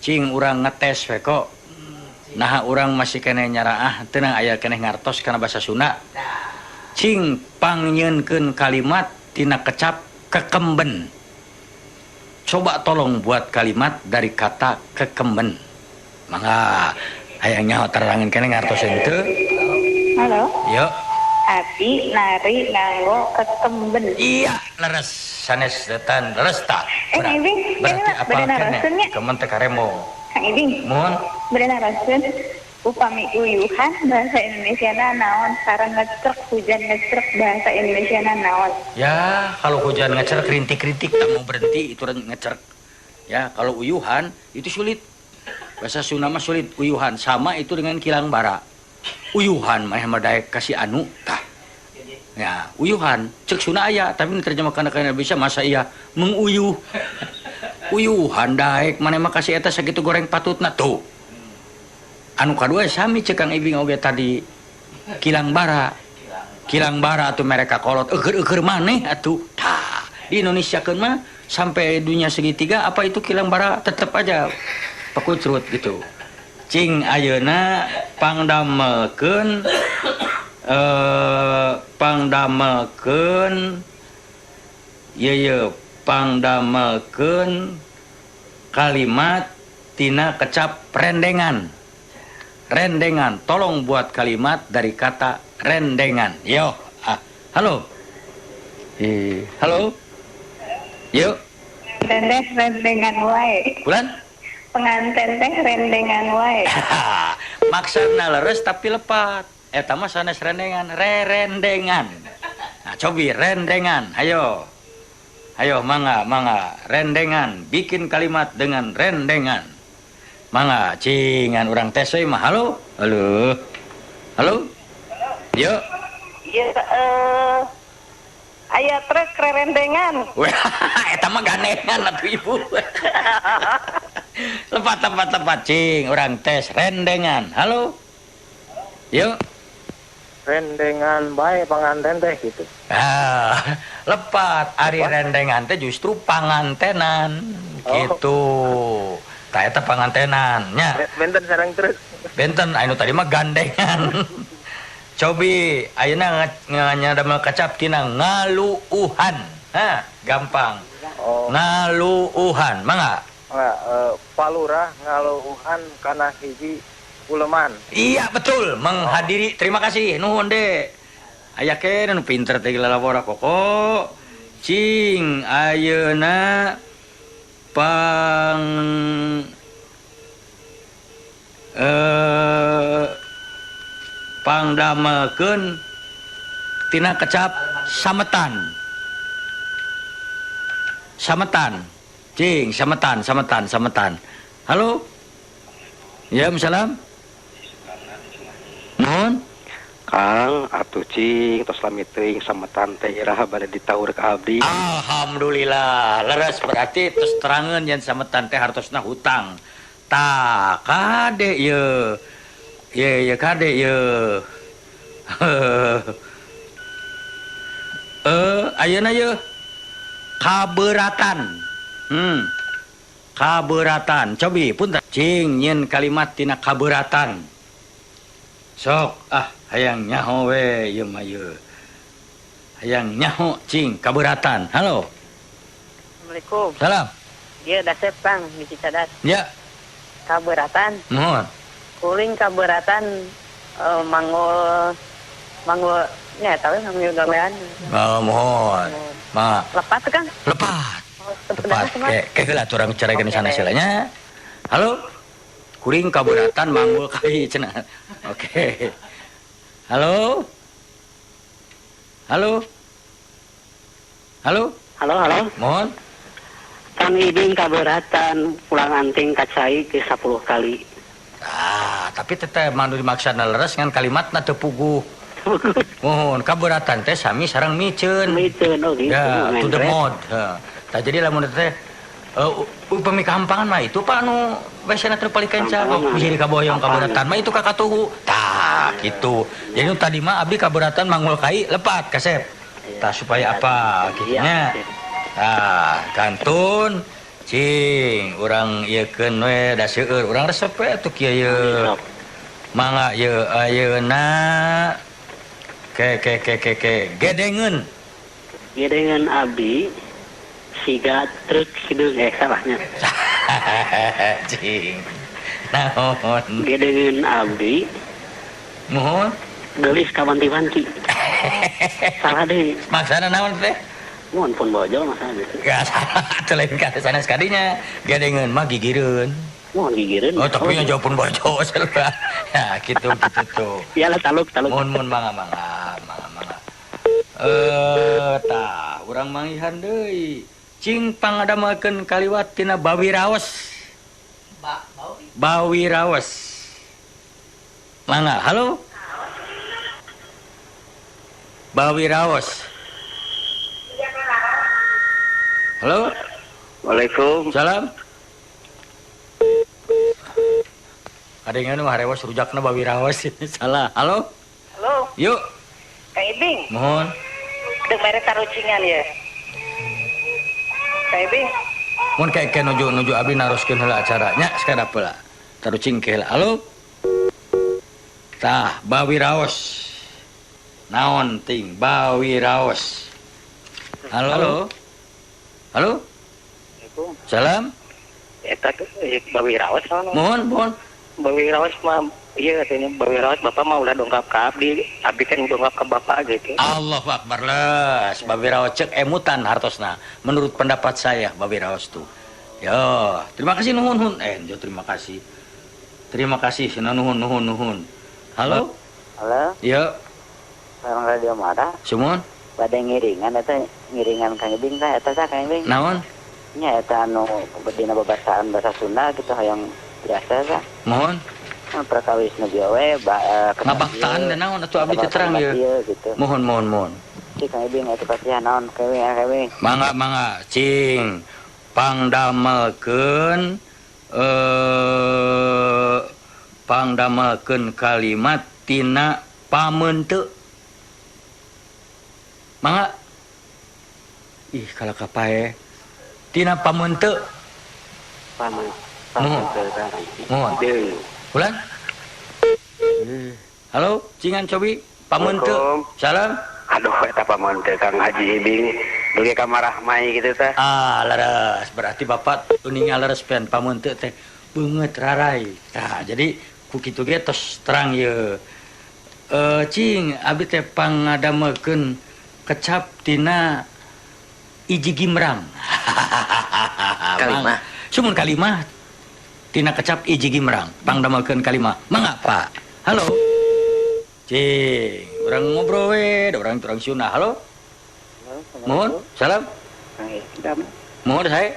cing urang ngetes we kok. Nah urang masih kene nyaraah tenang aya kene ngartos kana basa Sunda. Cing pangnyeunkeun kalimat tina kecap kekemben. Coba tolong buat kalimat dari kata kekemben. Mangga hayangnya terangin kene ngartos teu. Halo. Yuk. Abi nari nganggo kekemben. Iya, leres sanes detan leres ta. Berarti apa kene? Kemen teh karemo. Kang Ibing. Mun Bener naraseun upami uyuhan bahasa Indonesiana naon sareng ngecrek hujan ngecrek bahasa Indonesiana naon. Ya, kalau hujan ngecrek rintik-rintik tak mau berhenti itu ngecrek. Ya, kalau uyuhan itu sulit. Bahasa Sunda mah sulit uyuhan sama itu dengan kilang bara. Uyuhan mah madaek kasih anu tah. Ya, uyuhan cek Sunda aya tapi diterjemahkan ke Indonesia masa iya menguyuh. Uyuhan daek maneh mah kasih eta sakitu goreng patutna tuh. Anu kadua sami cek Kang Ibing oge tadi kilang bara. Kilang bara atuh mereka kolot eueur-eueur maneh atuh. Tah, di Indonesia keun mah sampai dunia segitiga apa itu kilang bara tetep aja pekucrut gitu. Cing ayeuna pangdamelkeun pangdamelkeun kalimat tina kecap rendengan. Rendengan, tolong buat kalimat dari kata rendengan. Yo, halo. Halo. Yuk. Teh rendengan wae. Bulan? Penganten teh rendengan wae. Maksudna leres tapi lepat. Eta mah sanes rendengan, rendengan. Nah, cobi rendengan. Ayo. Ayo mangga, rendengan. Bikin kalimat dengan rendengan. Mangga, cingan urang tes we mah. Halo. Halo. Halo. Yuk. Ieu aya truk rendengan. Wah, eta mah ganengan atuh Ibu. Lepat cing urang tes rendengan. Halo. Yuk. Rendengan bae panganten teh gitu. Lepat ari rendengan teh justru pangantenan gitu. Tah eta pangantenan nya. Benten sareng terus. Benten anu tadi mah gandengan. Cobi ayeuna nyadamel kecap tina ngaluuhan. Gampang. Oh. Ngaluuhan, mangga. Palurah ngaluuhan kana hiji uleman. Iya betul, menghadiri. Terima kasih, nuhun deh. Aya kene nu pinter teh lalabora koko. Cing ayeuna pangdamelkeun tina kecap sametan. Sametan. Cing, sametan. Halo? Ya, salam. Nuhun. Kang, atuh cing, tos lami teuing sametan teh iraha bade ditaur ka abdi. Alhamdulillah, leres berarti terus terangeun yen sametan teh hartosna hutang. Tah, kade ye. Ye kade ye. Ayeuna ye kabeuratan. Kabeuratan. Cobi punten. Cing nyeun kalimat tina kabeuratan. Sok hayang nyaho we ieu mah ieu. Hayang nyaho cing kabeuratan. Halo. Assalamualaikum. Salam. Ieu dasep Kang hiji cadas. Ya. Kabeuratan. Nuhun. Kuring kabeuratan manggul nya tapi manggul gawean. Mohon. Ma. Lepat Kang. Lepat. Tepat. Kayak heula urang carakeun sana silanya. Halo. Kuring kabeuratan manggul kai cenah. Oke. Halo. Halo. Halo. Halo. Mohon. Kang Ibing kabeuratan pulang anting kacai ke 10 kali. Tapi teteh mandu dimaksana leres ngan kalimatna teu puguh. Mohon kabeuratan teh sami sareng miceun. Miceun oh gitu. Ya, to the mode. Tah jadi lamun teh upami kampangan mah itu Pak anu biasana teu palikeun ca jadi kaboyong kabeuratan mah itu kakatuhu. Tah gitu. Jadi nu tadi mah abdi kabeuratan manggul kai lepat kasep. Tah supaya apa gitu nya. Tah kantun Cing, urang iekeun we da seueur, urang resep we atuh kieu ye. Mangga ye ayeuna ke gedengeun. Gedengan abdi siga truk hideung salahnya. Cing. Naon? Gedengan abdi Mohon. gelis ka wanti-wanti. Salah deui. Maksana naon teh? Mun pun bojo masa gitu. Gak salah, teu lain kata sanes kadinya. Gedengeun mah gigireun. Mun gigireun. Oh, tapi nya jawab pun bojo salah. Ya, gitu tuh. Iyalah taluk. Mun mangga. Tah, urang mangihan deui. Cing pangadamakeun kaliwat tina Bawi Raos. Bawi Raos. Mangga, halo? Bawi Raos. Halo? Waalaikumsalam. Salam. Ada yang mah harewas rujakna Bawi Raos. Salah. Halo? Halo, Yuk. Kang Ibing. Mohon. Dek mere tarucingan ya. Kang Ibing. Mun kayak nuju abdi naroskeun heula acaranya sakada heula. Tarucing ke heula. Halo? Tah, Bawi Raos. Naon ting Bawi Raos. Halo? Halo? Assalamualaikum. Salam. Eta Bawi Raos sono. Mohon. Bawi Raos mah iya katanya Bawi Raos Bapak mah udah dongkap ke abdi. Abdi kan dongkap ke Bapak gitu. Allahu Akbar les. Bawi Raos cek emutan hartosna. Menurut pendapat saya Bawi Raos tuh. Yo, terima kasih nuhun. Terima kasih. Terima kasih nuhun. Halo? Halo, Yo, orang radio Mara. Sumun. Pada ngiringan eta ngiringan Kang Ibing teh eta Kang Ibing. Naon? Nya eta anu dina babasaan bahasa Sunda gitu hayang biasa tah. Mohon. Prakawis nu we Ngabaktaan dan naon atuh abdi teh terang ye. gitu. Mohon. Si Kang Ibing eta pasihan naon kewe. Mangga cing. Pangdamelkeun kalimat tina pamenteu. Mangga. Ih, kalau kapae. Tina pamenteu. Mohon. Ulan? Halo, cingan cobi. Pamenteu. Salam. Aduh, eta pamonteu Kang Haji Ibing. Dugi ka marahmai gitu teh. Leres. Berarti Bapak uning leres pian pamenteu teh beungeut rarai. Nah, jadi ku kitu ge tos terang ye. Cing, abdi teh pangadamekeun kecap tina iji gimrang. Kalimah. Sumun kalimah tina kecap iji gimrang. Pangdamelkeun kalimah. Mangga, Pak. Halo. Cing, urang ngobrol we, da urang Sunda. Halo. Mohon, salam. Kang Ibing. Mohon saya.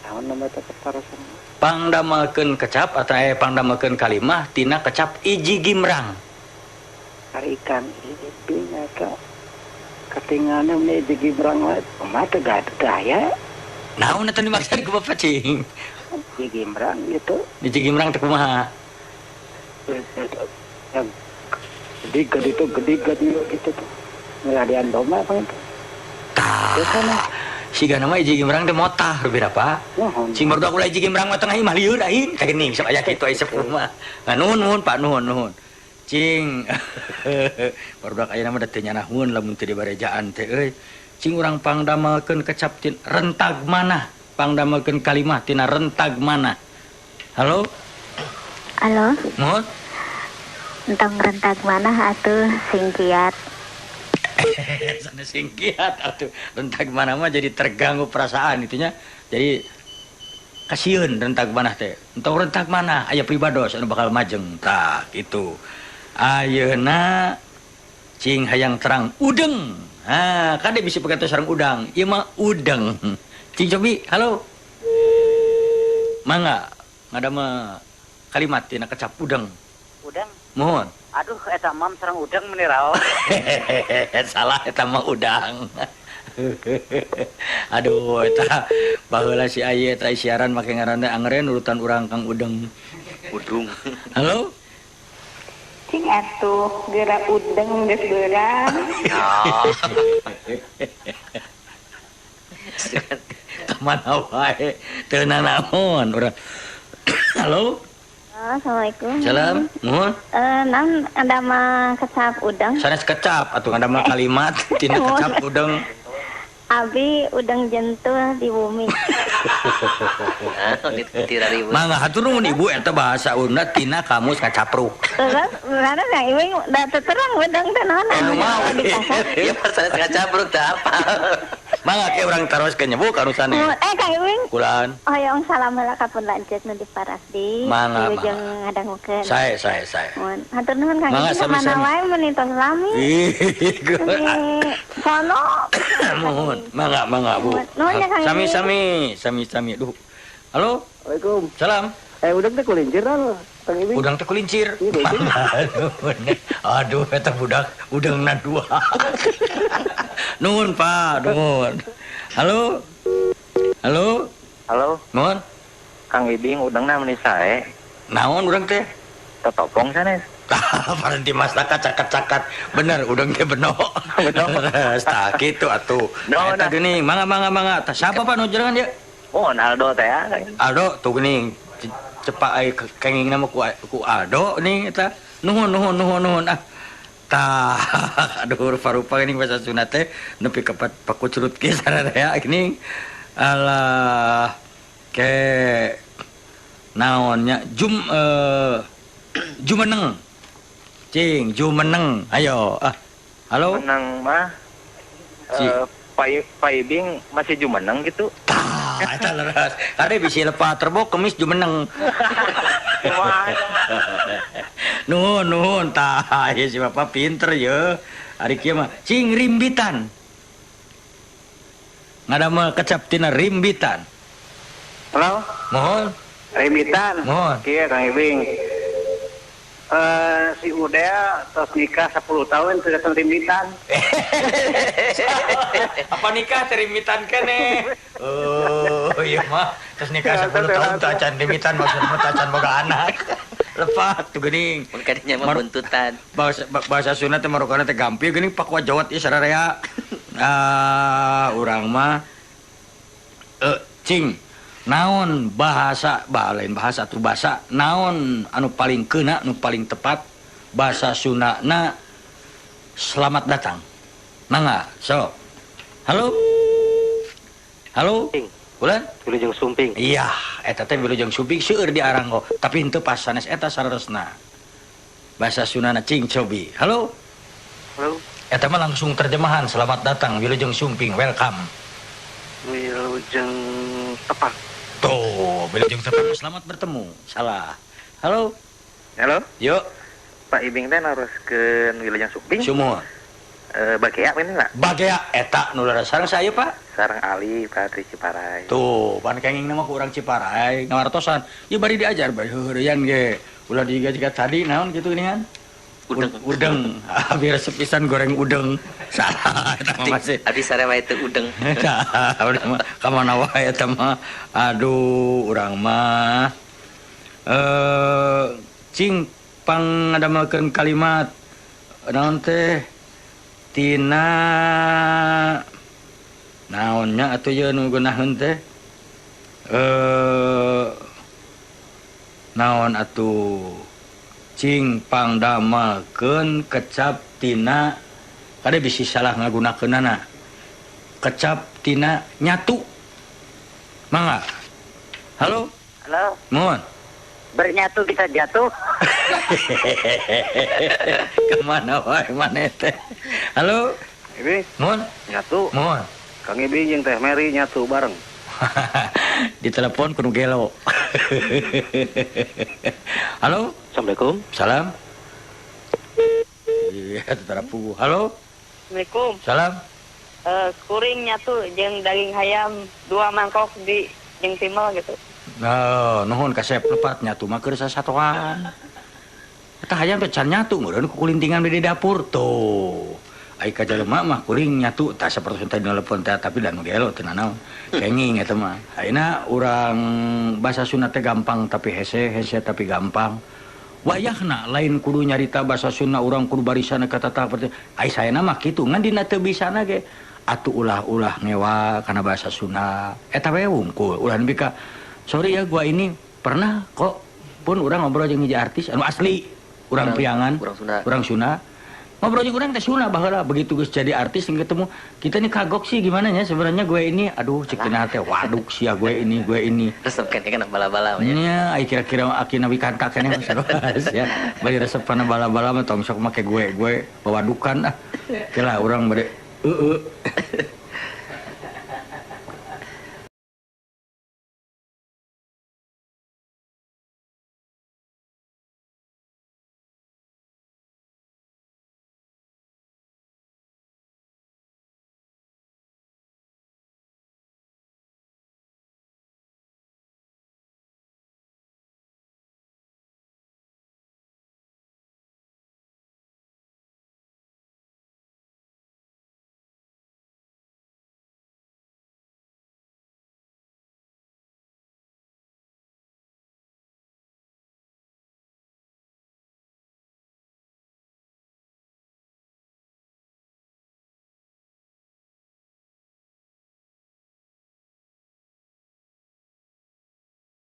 Tahun nomor tertarusan. Pangdamelkeun kecap atau pangdamelkeun kalimah tina kecap iji gimrang. Karikan Ibing eta katinganna meni di Gibrang mah teh daya. Naon eta dimaksud ku Bapak cing? Di Gibrang gitu. Di Gimrang teh kumaha? Gede gitu tuh. Ngadian domba apa itu? Tah. Siga nama iji Gimrang teh motah berbeda Pak. Sing baru aku iji Gimrang mah tengah mah lieur aing. Kagening sok aya kitu aya sepuh mah. Nuhun Pak nuhun. Cing. Barudak ayeuna mah teu nyanah mun lamun teu dibarejaan teh euy. Cing urang pangdamelkeun kecap tin rentag mana? Pangdamelkeun kalimat tina rentag mana? Halo? Halo, Mohon. entong rentag mana atuh singkiat. Sana singkiat atuh. Rentag mana mah jadi terganggu perasaan itunya. Jadi kasieun rentag mana teh. Entong rentag mana aya pribados anu bakal majeng. Tah gitu. Ayeuna cing hayang terang udeng. Kade bisa pakai sareng udang. Ieu mah udeng. Cing cobi, halo. Mangga ngadama kalimat tina kecap udeng. Udang. Mohon. Aduh eta mam sareng udang meni raos. Salah eta mah udang. Aduh eta baheula si aya eta siaran make ngaran teh angeren urutan urang Kang Udeng. Udung. Halo? Cing atuh geura udeng geus beurang. Mana wae teu nanaon urang. Halo. Assalamualaikum. Salam. Nuhun. Naon ada mah kecap udang. Sanes kecap atuh ada mah kalimat tina kecap udang. Abi udang jentul di bumi. Mangga hatur nuhun ibu eta bahasa Unda tina kamus kacapruk. Terus mana yang ibu udah terang udang teh naon Anu mau. Ya pas saya kacabruk teh apa? Mangga ke urang taroskeun nya Bu kanu sanes. Kang Iwing. Kulaan. Hoyong salam heula ka pun lanceuk nu di Parasdi. Mangga, Ieu jeung ngadangukeun. Sae. Mun hatur nuhun Kang Mangga, Iwing mana sami-sami. wae meuni tos lami. Sono. Mohon, mangga Bu. Nuhun ya Kang Iwing. Sami. Duh. Halo. Waalaikum. Salam. Udang teh kulincir lah, Kang Ibing. Udang teh kulincir. Aduh, eta budak udangna dua. Nuhun, Pak, nuhun. Halo. Halo, Nuhun. Kang Ibing udangna meuni sae? Naon urang teh? Totopong sanes. Parenti mas cakat-cakat. Bener, udang teh beno. Tah kitu atuh. Eta geuning, mangga. Tah siapa Pak nu jerengan dia? Oh, Aldo teh ya. Aldo tuh geuning. Cepak ai kenging nama ku Aldo nih eta. Nuhun. Tah, aduh rupa-rupa geuning bahasa Sunda teh nepi ka pakucurut ge sararea geuning. Alah ke naonnya jumeneng. Cing, jumeneng. Ayo. Halo. Menang mah Pak Ibing masih jumeneng gitu. Tah, eta leres. Kade bisi lepat terbok kemis jumeneng. Nuhun. Tah, ieu si Bapak pinter ye. Ari kieu mah cing rimbitan. Ngadamel kecap tina rimbitan. Halo, Mohon. Rimitan. Mohon. Kieu Kang Ibing. Si Udea tos nikah 10 tahun teu datang rimbitan. Apa nikah rimbitan keneh? Oh, iya mah. Terus nikah 10 tahun teu acan rimbitan maksudna teu acan boga anak. Lepat tuh geuning. Mun kadinya mah buntutan. Bahasa Sunda teh marokana teh gampil geuning pakwa jawat ieu sararea. Urang mah cing naon bahasa lain bahasa atuh bahasa naon anu paling keuna anu paling tepat bahasa Sundana selamat datang. Mangga, so. Halo. Ulan? Wilujeng Sumping. Iya, eta teh Wilujeng Sumping seueur di Aranggo, tapi henteu pas sanes eta saresna. Bahasa Sundana cing cobi. Halo. Eta mah langsung terjemahan selamat datang Wilujeng Sumping, welcome. Wilujeng Tepak. Tuh, Wilujeng Tepak selamat bertemu. Salah. Halo. Yuk. Pak Ibing teh naroskeun Wilujeng Sumping. Semua. Bagea ini enggak? Bagea eta nu sareng saya, Pak. Sareng Ali Patri Ciparai. Tuh, pan kenging nama ku urang Ciparai ngawartosan. Ieu bari diajar bari heureuyan ge. Ulah digajiga tadi naon kitu geuningan? Udeng. Abi resep pisan goreng udeng. Salah eta mah masih. Abdi sare wae teu udeng. Udah mah ka mana wae eta mah. Aduh, urang mah cing pangadamkeun kalimat naon teh tina naonnya atuh ye nu geunaheun teh naon atuh cing pangdamelkeun kecap tina kade bisi salah ngagunakeunana kecap tina nyatu. Mangga. Halo. Mohon. Bernyatu kita jatuh. Kemana wae maneh teh? Halo. Ibing, Mohon. nyatu. Mohon. Kang Ibing jeung Teh Mary nyatu bareng. Di telepon kudu gelo. Halo. Assalamualaikum. Salam. Iya, terapu. Halo. Assalamualaikum. Salam. Kuring nyatu jeung daging ayam 2 mangkok di jeung timel gitu. Nah, nuhun kasep lepat nyatu mah keur sasatoan. Eta hayam teh can nyatu meureun ku kulintingan di dapur tuh. Ai ka jelema mah kuring nyatu tah sapertos teh nelpon teh tapi dan gelo teu naon. Kenging eta mah. Ayeuna urang bahasa Sunda teh gampang tapi hese tapi gampang. Wayahna lain kudu nyarita bahasa Sunda urang kudu barisana kata tahap ai saena mah kitu ngan dina teu bisana ge atuh ulah-ulah ngewa karena bahasa Sunda eta we wungkul ulah nepi ka sorry ya gua ini pernah kok pun urang ngobrol jeung hiji artis anu asli urang priangan urang Sunda ngobrol jeung urang teh Sunda baheula begitu geus jadi artis yang ketemu kita nih kagok sih gimana ya sebenarnya gue ini aduh cek tina teh waduk sia gue ini resep kan bala-bala nya nya ai kira-kira akina wikantak keneh saros ya bari resep kana bala-bala mah tong sok make gue bawadukan ah kira urang bade